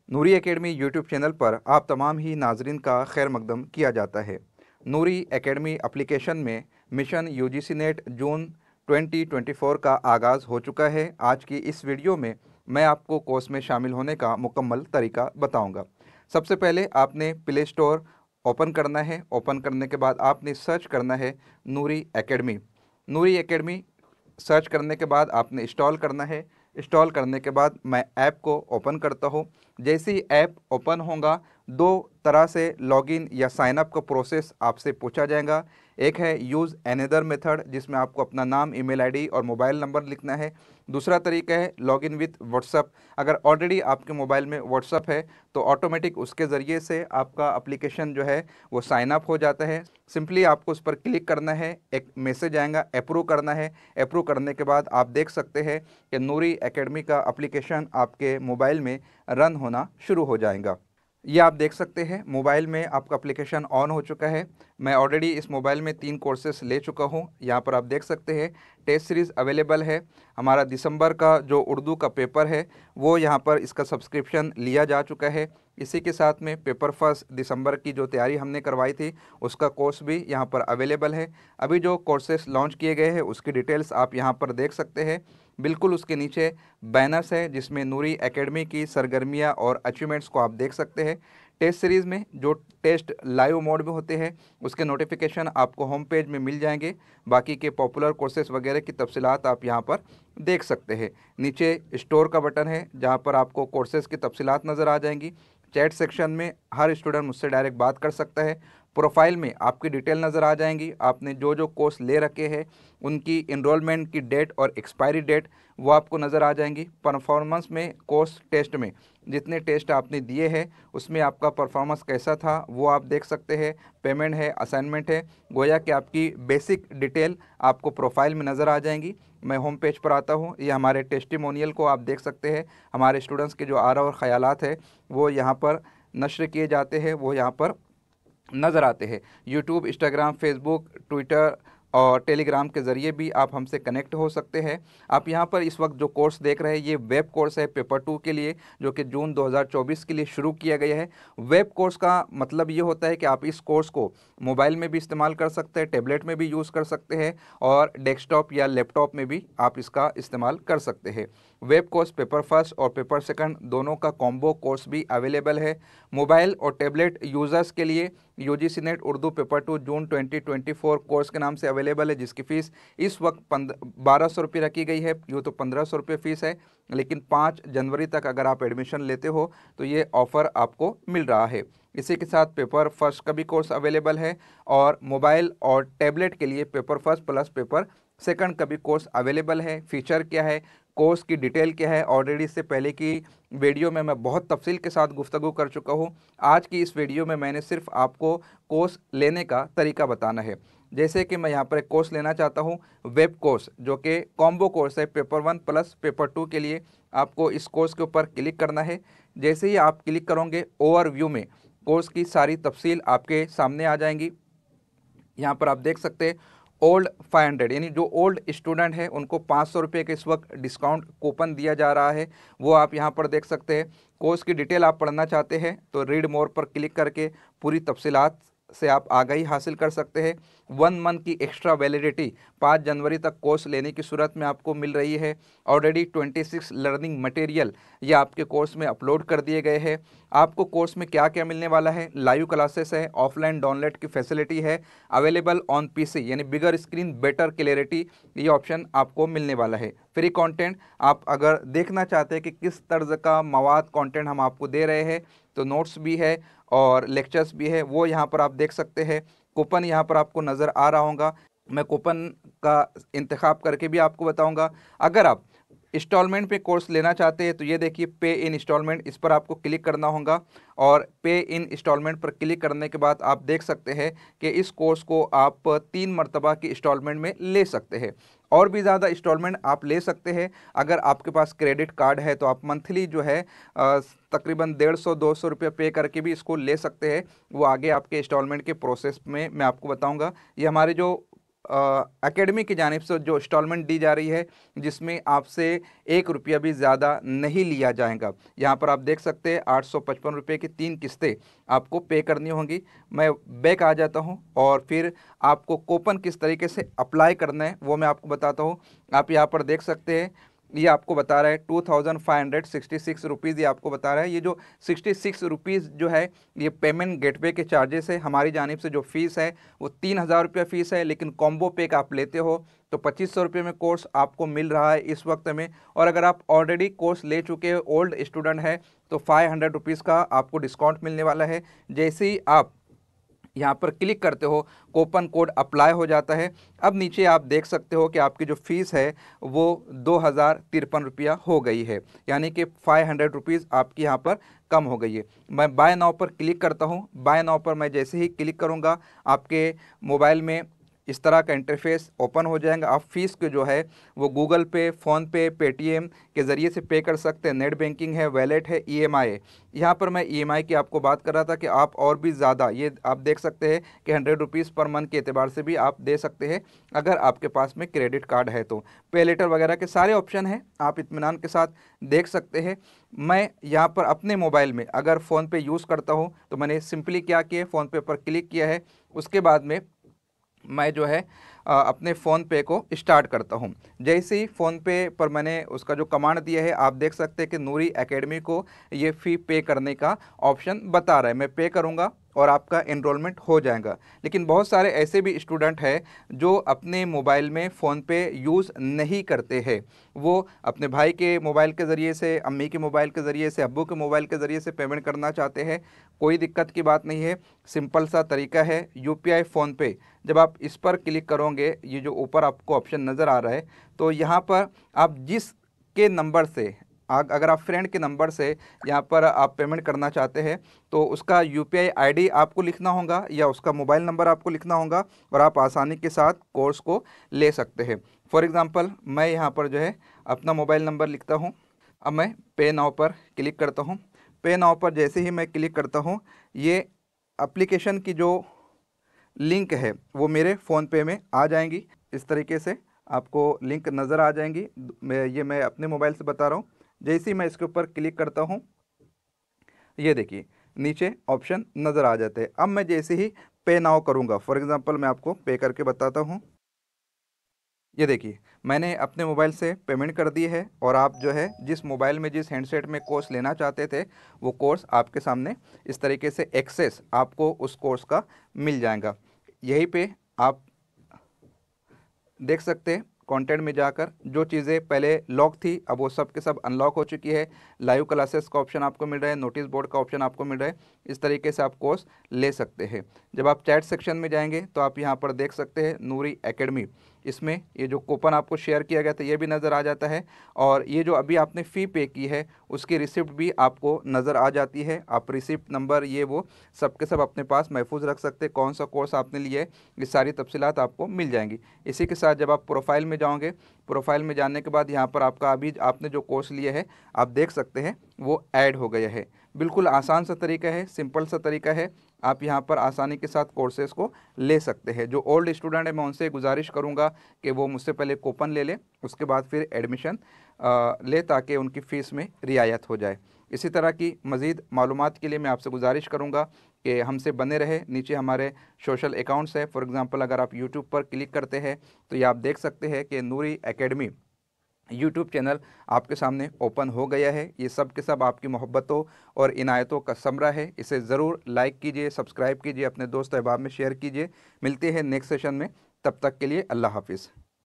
नूरी academy YouTube channel पर आप तमाम ही नाजरीन का खैर मकदम किया जाता है। नूरी एकेडमी एप्लीकेशन में मिशन यूजीसी नेट जून 2024 का आगाज़ हो चुका है। आज की इस वीडियो में मैं आपको कोर्स में शामिल होने का मुकम्मल तरीका बताऊंगा। सबसे पहले आपने प्ले स्टोर ओपन करना है। ओपन करने के बाद आपने सर्च करना है नूरी एकेडमी। नूरी एकेडमी सर्च करने के बाद आपने इंस्टॉल करना है। इंस्टॉल करने के बाद मैं ऐप को ओपन करता हूँ। जैसे ही ऐप ओपन होगा, दो तरह से लॉगिन या साइन अप का प्रोसेस आपसे पूछा जाएगा। एक है यूज़ अनदर मेथड, जिसमें आपको अपना नाम, ईमेल आईडी और मोबाइल नंबर लिखना है। दूसरा तरीका है लॉगिन विथ व्हाट्सअप। अगर ऑलरेडी आपके मोबाइल में व्हाट्सअप है तो ऑटोमेटिक उसके ज़रिए से आपका एप्लीकेशन जो है वो साइन अप हो जाता है। सिंपली आपको उस पर क्लिक करना है, एक मैसेज आएगा, अप्रूव करना है। अप्रूव करने के बाद आप देख सकते हैं कि नूरी एकेडमी का एप्लीकेशन आपके मोबाइल में रन होना शुरू हो जाएगा। ये आप देख सकते हैं मोबाइल में आपका एप्लीकेशन ऑन हो चुका है। मैं ऑलरेडी इस मोबाइल में 3 कोर्सेस ले चुका हूँ। यहाँ पर आप देख सकते हैं टेस्ट सीरीज़ अवेलेबल है। हमारा दिसंबर का जो उर्दू का पेपर है वो यहाँ पर इसका सब्सक्रिप्शन लिया जा चुका है। इसी के साथ में पेपर फर्स्ट दिसंबर की जो तैयारी हमने करवाई थी उसका कोर्स भी यहाँ पर अवेलेबल है। अभी जो कोर्सेस लॉन्च किए गए हैं उसकी डिटेल्स आप यहाँ पर देख सकते हैं। बिल्कुल उसके नीचे बैनर्स है जिसमें नूरी एकेडमी की सरगर्मियाँ और अचीवमेंट्स को आप देख सकते हैं। टेस्ट सीरीज़ में जो टेस्ट लाइव मोड में होते हैं उसके नोटिफिकेशन आपको होम पेज में मिल जाएंगे। बाकी के पॉपुलर कोर्सेज वगैरह की तफसीलात आप यहाँ पर देख सकते हैं। नीचे स्टोर का बटन है जहाँ पर आपको कोर्सेज की तफसीलात नज़र आ जाएंगी। चैट सेक्शन में हर स्टूडेंट मुझसे डायरेक्ट बात कर सकता है। प्रोफाइल में आपकी डिटेल नज़र आ जाएंगी। आपने जो जो कोर्स ले रखे हैं उनकी इनरोलमेंट की डेट और एक्सपायरी डेट वो आपको नज़र आ जाएंगी। परफॉर्मेंस में कोर्स टेस्ट में जितने टेस्ट आपने दिए हैं उसमें आपका परफॉर्मेंस कैसा था वो आप देख सकते हैं। पेमेंट है, असाइनमेंट है, गोया कि आपकी बेसिक डिटेल आपको प्रोफाइल में नज़र आ जाएंगी। मैं होम पेज पर आता हूँ। ये हमारे टेस्टिमोनियल को आप देख सकते हैं। हमारे स्टूडेंट्स के जो आरा और ख़यालात है वो यहाँ पर नश्र किए जाते हैं, वो यहाँ पर नज़र आते हैं। यूट्यूब, इंस्टाग्राम, फेसबुक, ट्विटर और टेलीग्राम के ज़रिए भी आप हमसे कनेक्ट हो सकते हैं। आप यहाँ पर इस वक्त जो कोर्स देख रहे हैं ये वेब कोर्स है पेपर 2 के लिए, जो कि जून 2024 के लिए शुरू किया गया है। वेब कोर्स का मतलब ये होता है कि आप इस कोर्स को मोबाइल में भी इस्तेमाल कर सकते हैं, टैबलेट में भी यूज़ कर सकते हैं और डेस्कटॉप या लैपटॉप में भी आप इसका इस्तेमाल कर सकते हैं। वेब कोर्स पेपर फर्स्ट और पेपर सेकंड दोनों का कॉम्बो कोर्स भी अवेलेबल है। मोबाइल और टैबलेट यूज़र्स के लिए यूजीसी नेट उर्दू पेपर 2 जून 2024 कोर्स के नाम से अवेलेबल है, जिसकी फ़ीस इस वक्त 1200 रुपये रखी गई है। यूँ तो 1500 रुपये फ़ीस है, लेकिन 5 जनवरी तक अगर आप एडमिशन लेते हो तो ये ऑफ़र आपको मिल रहा है। इसी के साथ पेपर फर्स्ट का भी कोर्स अवेलेबल है और मोबाइल और टैबलेट के लिए paper first plus paper second का भी कोर्स अवेलेबल है। फ़ीचर क्या है, कोर्स की डिटेल क्या है, ऑलरेडी इससे पहले की वीडियो में मैं बहुत तफसील के साथ गुफ्तगू कर चुका हूँ। आज की इस वीडियो में मैंने सिर्फ आपको कोर्स लेने का तरीका बताना है। जैसे कि मैं यहाँ पर एक कोर्स लेना चाहता हूँ, वेब कोर्स, जो कि कॉम्बो कोर्स है पेपर 1 प्लस पेपर 2 के लिए। आपको इस कोर्स के ऊपर क्लिक करना है। जैसे ही आप क्लिक करोगे ओवरव्यू में कोर्स की सारी तफसील आपके सामने आ जाएंगी। यहाँ पर आप देख सकते हैं ओल्ड 500, यानी जो ओल्ड स्टूडेंट है उनको 500 रुपये के इस वक्त डिस्काउंट कूपन दिया जा रहा है, वो आप यहाँ पर देख सकते हैं। कोर्स की डिटेल आप पढ़ना चाहते हैं तो रीड मोर पर क्लिक करके पूरी तफसीलात से आप आगाही हासिल कर सकते हैं। 1 मंथ की एक्स्ट्रा वैलिडिटी 5 जनवरी तक कोर्स लेने की सूरत में आपको मिल रही है। ऑलरेडी 26 लर्निंग मटेरियल ये आपके कोर्स में अपलोड कर दिए गए हैं। आपको कोर्स में क्या क्या मिलने वाला है, लाइव क्लासेस है, ऑफलाइन डाउनलोड की फैसिलिटी है, अवेलेबल ऑन पीसी यानी बिगर स्क्रीन बेटर क्लियरिटी, ये ऑप्शन आपको मिलने वाला है। फ्री कंटेंट, आप अगर देखना चाहते हैं कि किस तर्ज का मवाद कंटेंट हम आपको दे रहे हैं तो नोट्स भी है और लेक्चर्स भी है, वो यहाँ पर आप देख सकते हैं। कूपन यहाँ पर आपको नज़र आ रहा होगा। मैं कूपन का इंतखाब करके भी आपको बताऊंगा। अगर आप इंस्टॉलमेंट पे कोर्स लेना चाहते हैं तो ये देखिए पे इन इंस्टॉलमेंट, इस पर आपको क्लिक करना होगा और पे इन इंस्टॉलमेंट पर क्लिक करने के बाद आप देख सकते हैं कि इस कोर्स को आप 3 मरतबा की इंस्टॉलमेंट में ले सकते हैं। और भी ज़्यादा इंस्टॉलमेंट आप ले सकते हैं। अगर आपके पास क्रेडिट कार्ड है तो आप मंथली जो है तकरीबन 150-200 रुपये पे करके भी इसको ले सकते हैं। वो आगे आपके इंस्टॉलमेंट के प्रोसेस में मैं आपको बताऊँगा। ये हमारे जो एकेडमी की जानिब से जो इंस्टॉलमेंट दी जा रही है, जिसमें आपसे 1 रुपया भी ज़्यादा नहीं लिया जाएगा। यहाँ पर आप देख सकते हैं 855 रुपये की 3 किस्तें आपको पे करनी होंगी। मैं बैक आ जाता हूँ और फिर आपको कूपन किस तरीके से अप्लाई करना है वो मैं आपको बताता हूँ। आप यहाँ पर देख सकते हैं, ये आपको बता रहा है 2566 रुपीज़, ये आपको बता रहा है। ये जो 66 रुपीज़ जो है ये पेमेंट गेटवे के चार्जेस है। हमारी जानिब से जो फ़ीस है वो 3000 रुपया फ़ीस है, लेकिन कॉम्बो पैक आप लेते हो तो 2500 रुपये में कोर्स आपको मिल रहा है इस वक्त में। और अगर आप ऑलरेडी कोर्स ले चुके हो, ओल्ड स्टूडेंट है, तो 500 रुपीज़ का आपको डिस्काउंट मिलने वाला है। जैसे ही आप यहाँ पर क्लिक करते हो, कूपन कोड अप्लाई हो जाता है। अब नीचे आप देख सकते हो कि आपकी जो फ़ीस है वो 2053 रुपया हो गई है, यानी कि 500 रुपीज़ आपकी यहाँ पर कम हो गई है। मैं बाय नाउ पर क्लिक करता हूँ। बाय नाउ पर मैं जैसे ही क्लिक करूँगा, आपके मोबाइल में इस तरह का इंटरफेस ओपन हो जाएगा। आप फीस के जो है वो गूगल पे, फ़ोनपे, पेटीएम के ज़रिए से पे कर सकते हैं। नेट बैंकिंग है, वैलेट है, ईएमआई है। यहाँ पर मैं ईएमआई की आपको बात कर रहा था कि आप और भी ज़्यादा, ये आप देख सकते हैं कि 100 रुपीज़ पर मंथ के एतबार से भी आप दे सकते हैं अगर आपके पास में क्रेडिट कार्ड है तो। पे लेटर वगैरह के सारे ऑप्शन हैं, आप इत्मीनान के साथ देख सकते हैं। मैं यहाँ पर अपने मोबाइल में अगर फ़ोनपे यूज़ करता हूँ तो मैंने सिंपली क्या किया, फ़ोनपे पर क्लिक किया है। उसके बाद में मैं जो है अपने फ़ोनपे को स्टार्ट करता हूँ। जैसे ही फ़ोनपे पर मैंने उसका जो कमांड दिया है, आप देख सकते हैं कि नूरी एकेडमी को ये फ़ी पे करने का ऑप्शन बता रहा है। मैं पे करूँगा और आपका एनरोलमेंट हो जाएगा। लेकिन बहुत सारे ऐसे भी स्टूडेंट हैं जो अपने मोबाइल में फ़ोनपे यूज़ नहीं करते हैं। वो अपने भाई के मोबाइल के ज़रिए से, अम्मी के मोबाइल के ज़रिए से, अब्बू के मोबाइल के ज़रिए से पेमेंट करना चाहते हैं। कोई दिक्कत की बात नहीं है, सिंपल सा तरीका है यूपीआई फ़ोनपे। जब आप इस पर क्लिक करोगे, ये जो ऊपर आपको ऑप्शन नज़र आ रहा है, तो यहाँ पर आप जिसके नंबर से अगर आप फ्रेंड के नंबर से यहाँ पर आप पेमेंट करना चाहते हैं तो उसका यूपीआई आईडी आपको लिखना होगा या उसका मोबाइल नंबर आपको लिखना होगा और आप आसानी के साथ कोर्स को ले सकते हैं। फॉर एग्ज़ाम्पल मैं यहाँ पर जो है अपना मोबाइल नंबर लिखता हूँ। अब मैं पे नाउ पर क्लिक करता हूँ। पे नाउ पर जैसे ही मैं क्लिक करता हूँ, ये एप्लीकेशन की जो लिंक है वो मेरे फ़ोनपे में आ जाएंगी। इस तरीके से आपको लिंक नज़र आ जाएंगी। मैं अपने मोबाइल से बता रहा हूँ। जैसे ही मैं इसके ऊपर क्लिक करता हूँ, ये देखिए नीचे ऑप्शन नज़र आ जाते हैं। अब मैं जैसे ही पे नाउ करूँगा, फॉर एग्ज़ाम्पल मैं आपको पे करके बताता हूँ। ये देखिए मैंने अपने मोबाइल से पेमेंट कर दी है और आप जो है जिस मोबाइल में, जिस हैंडसेट में कोर्स लेना चाहते थे, वो कोर्स आपके सामने इस तरीके से एक्सेस आपको उस कोर्स का मिल जाएगा। यहीं पे आप देख सकते हैं कंटेंट में जाकर जो चीज़ें पहले लॉक थी अब वो सब के सब अनलॉक हो चुकी है। लाइव क्लासेस का ऑप्शन आपको मिल रहा है, नोटिस बोर्ड का ऑप्शन आपको मिल रहा है। इस तरीके से आप कोर्स ले सकते हैं। जब आप चैट सेक्शन में जाएंगे तो आप यहाँ पर देख सकते हैं नूरी एकेडमी, इसमें ये जो कूपन आपको शेयर किया गया था ये भी नज़र आ जाता है और ये जो अभी आपने फ़ी पे की है उसकी रिसिप्ट भी आपको नज़र आ जाती है। आप रिसिप्ट नंबर ये वो सब के सब अपने पास महफूज रख सकते हैं। कौन सा कोर्स आपने लिया है ये सारी तफसीलात आपको मिल जाएंगी। इसी के साथ जब आप प्रोफाइल में जाओगे, प्रोफाइल में जाने के बाद यहाँ पर आपका अभी आपने जो कोर्स लिया है आप देख सकते हैं वो ऐड हो गया है। बिल्कुल आसान सा तरीका है, सिंपल सा तरीका है। आप यहाँ पर आसानी के साथ कोर्सेज़ को ले सकते हैं। जो ओल्ड स्टूडेंट है मैं उनसे गुजारिश करूँगा कि वो मुझसे पहले कूपन ले लें, उसके बाद फिर एडमिशन ले ताकि उनकी फ़ीस में रियायत हो जाए। इसी तरह की मज़ीद मालूमात के लिए मैं आपसे गुजारिश करूँगा कि हमसे बने रहे। नीचे हमारे सोशल अकाउंट्स है। फॉर एग्ज़ाम्पल अगर आप यूट्यूब पर क्लिक करते हैं तो ये आप देख सकते हैं कि नूरी एकेडमी यूट्यूब चैनल आपके सामने ओपन हो गया है। ये सब के सब आपकी मोहब्बतों और इनायतों का समरा है। इसे ज़रूर लाइक कीजिए, सब्सक्राइब कीजिए, अपने दोस्त अहबाब में शेयर कीजिए। मिलते हैं नेक्स्ट सेशन में, तब तक के लिए अल्लाह हाफिज़।